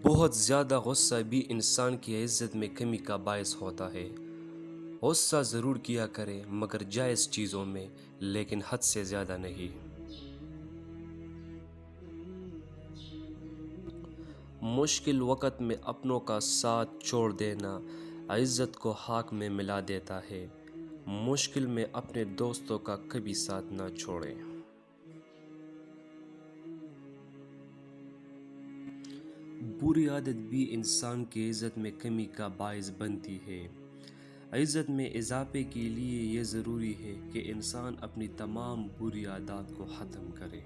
بہت زیادہ غصہ بھی انسان کی عزت میں کمی کا باعث ہوتا ہے۔ غصہ ضرور کیا کرے مگر جائز چیزوں میں، لیکن حد سے زیادہ نہیں۔ مشکل وقت میں اپنوں کا ساتھ چھوڑ دینا عزت کو خاک میں ملا دیتا ہے۔ مشکل میں اپنے دوستوں کا کبھی ساتھ نہ چھوڑیں۔ بری عادت بھی انسان کی عزت میں کمی کا باعث بنتی ہے۔ عزت میں اضافے کے لیے یہ ضروری ہے کہ انسان اپنی تمام بری عادات کو ختم کرے۔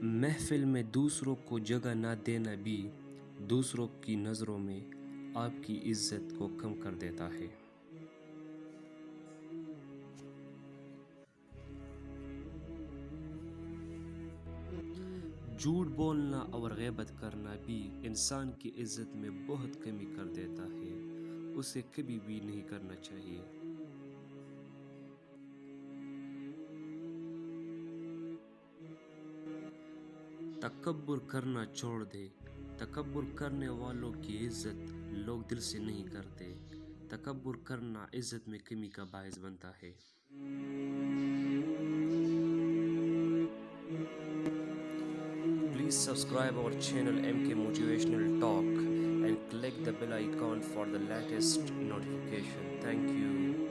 محفل میں دوسروں کو جگہ نہ دینا بھی دوسروں کی نظروں میں آپ کی عزت کو کم کر دیتا ہے۔ جھوٹ بولنا اور غیبت کرنا بھی انسان کی عزت میں بہت کمی کر دیتا ہے۔ اسے کبھی بھی نہیں کرنا چاہیے۔ تکبر کرنا چھوڑ دے۔ تکبر کرنے والوں کی عزت لوگ دل سے نہیں کرتے۔ تکبر کرنا عزت میں کمی کا باعث بنتا ہے۔ Please subscribe our channel MK Motivational Talk and click the bell icon for the latest notification. Thank you.